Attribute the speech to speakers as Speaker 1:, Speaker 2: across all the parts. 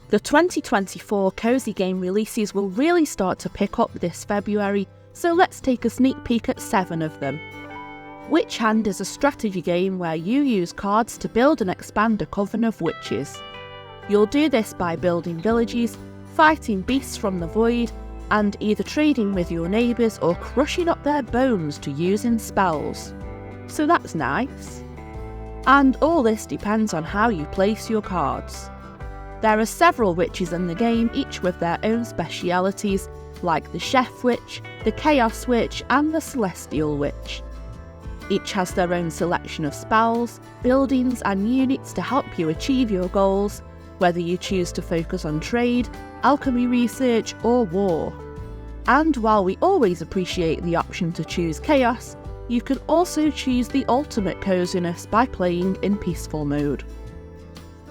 Speaker 1: The 2024 Cozy Game releases will really start to pick up this February, so let's take a sneak peek at 7 of them. Witchhand is a strategy game where you use cards to build and expand a coven of witches. You'll do this by building villages, fighting beasts from the void, and either trading with your neighbours or crushing up their bones to use in spells. So that's nice. And all this depends on how you place your cards. There are several witches in the game, each with their own specialities, like the Chef Witch, the Chaos Witch, and the Celestial Witch. Each has their own selection of spells, buildings, and units to help you achieve your goals, whether you choose to focus on trade, alchemy research, or war. And while we always appreciate the option to choose Chaos, you can also choose the ultimate coziness by playing in peaceful mode.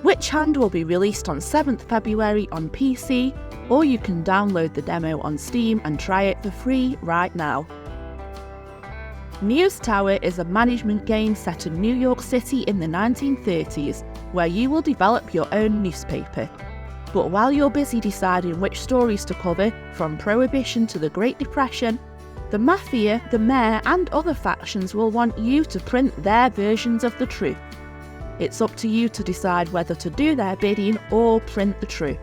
Speaker 1: Witchhand will be released on 7th February on PC, or you can download the demo on Steam and try it for free right now. News Tower is a management game set in New York City in the 1930s, where you will develop your own newspaper. But while you're busy deciding which stories to cover, from Prohibition to the Great Depression, the Mafia, the Mayor, and other factions will want you to print their versions of the truth. It's up to you to decide whether to do their bidding or print the truth.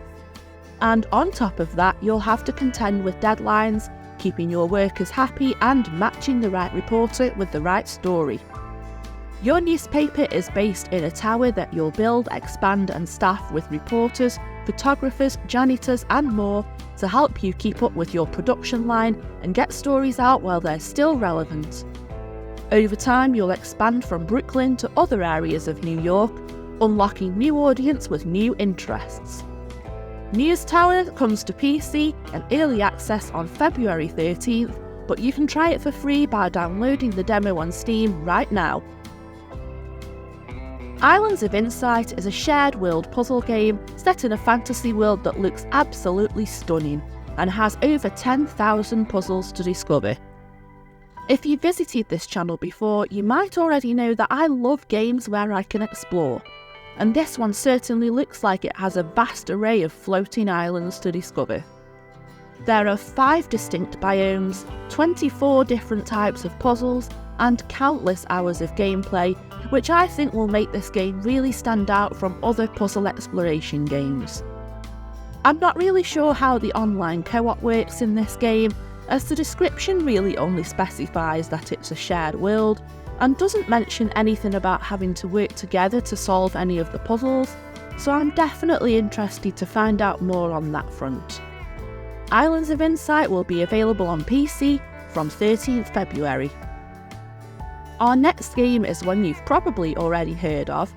Speaker 1: And on top of that, you'll have to contend with deadlines, keeping your workers happy and matching the right reporter with the right story. Your newspaper is based in a tower that you'll build, expand and staff with reporters, photographers, janitors and more to help you keep up with your production line and get stories out while they're still relevant. Over time, you'll expand from Brooklyn to other areas of New York, unlocking new audience with new interests. News Tower comes to PC and early access on February 13th, but you can try it for free by downloading the demo on Steam right now. Islands of Insight is a shared world puzzle game set in a fantasy world that looks absolutely stunning and has over 10,000 puzzles to discover. If you visited this channel before, you might already know that I love games where I can explore, and this one certainly looks like it has a vast array of floating islands to discover. There are 5 distinct biomes, 24 different types of puzzles, and countless hours of gameplay, which I think will make this game really stand out from other puzzle exploration games. I'm not really sure how the online co-op works in this game, as the description really only specifies that it's a shared world, and doesn't mention anything about having to work together to solve any of the puzzles, so I'm definitely interested to find out more on that front. Islands of Insight will be available on PC from 13th February. Our next game is one you've probably already heard of.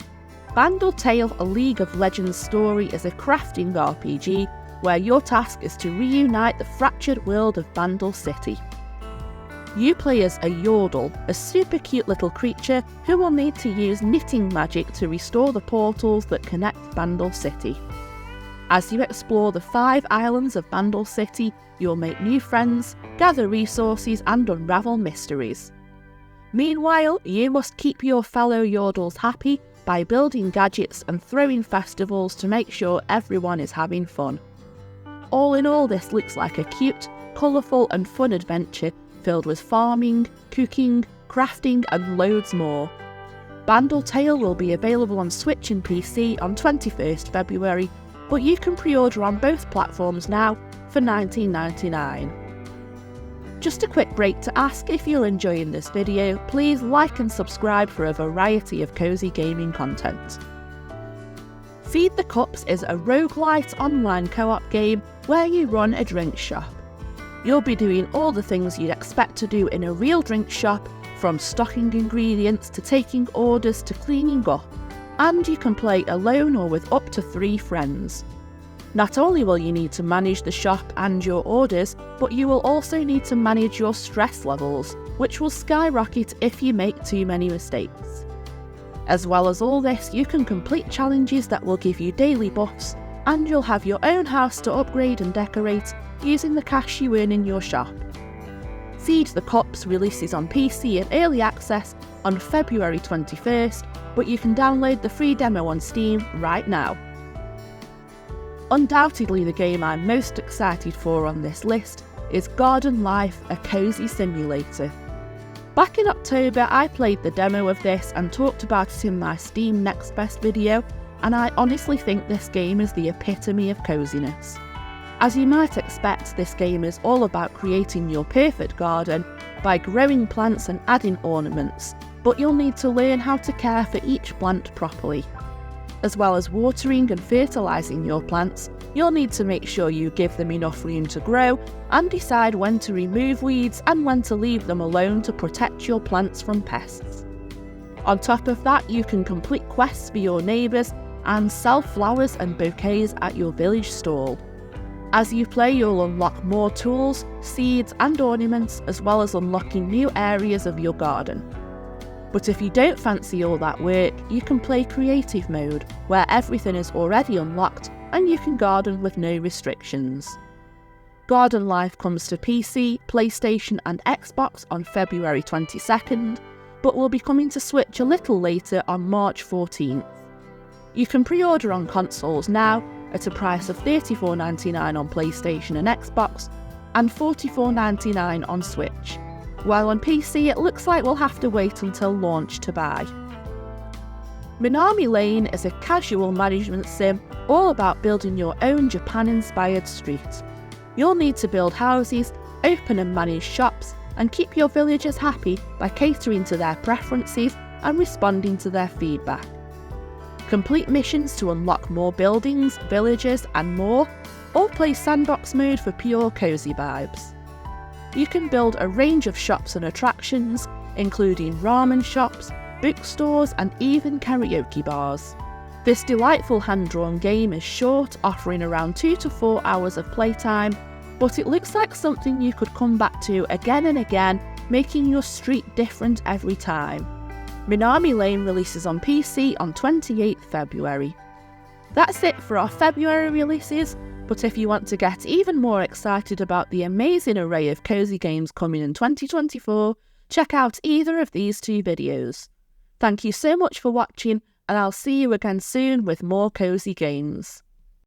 Speaker 1: Bandal Tale, a League of Legends story is a crafting RPG where your task is to reunite the fractured world of Bandal City. You play as a Yordle, a super cute little creature who will need to use knitting magic to restore the portals that connect Bandal City. As you explore the 5 islands of Bandal City, you'll make new friends, gather resources and unravel mysteries. Meanwhile, you must keep your fellow Yordles happy by building gadgets and throwing festivals to make sure everyone is having fun. All in all, this looks like a cute, colourful and fun adventure filled with farming, cooking, crafting and loads more. Bandal Tale will be available on Switch and PC on 21st February, but you can pre-order on both platforms now for $19.99. Just a quick break to ask, if you're enjoying this video, please like and subscribe for a variety of cozy gaming content. Feed the Cups is a roguelite online co-op game where you run a drink shop. You'll be doing all the things you'd expect to do in a real drink shop, from stocking ingredients to taking orders to cleaning up, and you can play alone or with up to 3 friends. Not only will you need to manage the shop and your orders, but you will also need to manage your stress levels, which will skyrocket if you make too many mistakes. As well as all this, you can complete challenges that will give you daily buffs, and you'll have your own house to upgrade and decorate using the cash you earn in your shop. Feed the Cups releases on PC in early access on February 21st, but you can download the free demo on Steam right now. Undoubtedly the game I'm most excited for on this list is Garden Life, a cozy simulator. Back in October I played the demo of this and talked about it in my Steam Next Best video, and I honestly think this game is the epitome of coziness. As you might expect, this game is all about creating your perfect garden by growing plants and adding ornaments, but you'll need to learn how to care for each plant properly. As well as watering and fertilising your plants, you'll need to make sure you give them enough room to grow and decide when to remove weeds and when to leave them alone to protect your plants from pests. On top of that, you can complete quests for your neighbours and sell flowers and bouquets at your village stall. As you play, you'll unlock more tools, seeds and ornaments, as well as unlocking new areas of your garden. But if you don't fancy all that work, you can play creative mode, where everything is already unlocked and you can garden with no restrictions. Garden Life comes to PC, PlayStation and Xbox on February 22nd, but will be coming to Switch a little later on March 14th. You can pre-order on consoles now at a price of $34.99 on PlayStation and Xbox and $44.99 on Switch. While on PC it looks like we'll have to wait until launch to buy. Minami Lane is a casual management sim all about building your own Japan-inspired street. You'll need to build houses, open and manage shops, and keep your villagers happy by catering to their preferences and responding to their feedback. Complete missions to unlock more buildings, villagers and more, or play sandbox mode for pure cozy vibes. You can build a range of shops and attractions, including ramen shops, bookstores and even karaoke bars. This delightful hand-drawn game is short, offering around 2 to 4 hours of playtime, but it looks like something you could come back to again and again, making your street different every time. Minami Lane releases on PC on 28th February. That's it for our February releases, but if you want to get even more excited about the amazing array of cozy games coming in 2024, check out either of these 2 videos. Thank you so much for watching, and I'll see you again soon with more cozy games.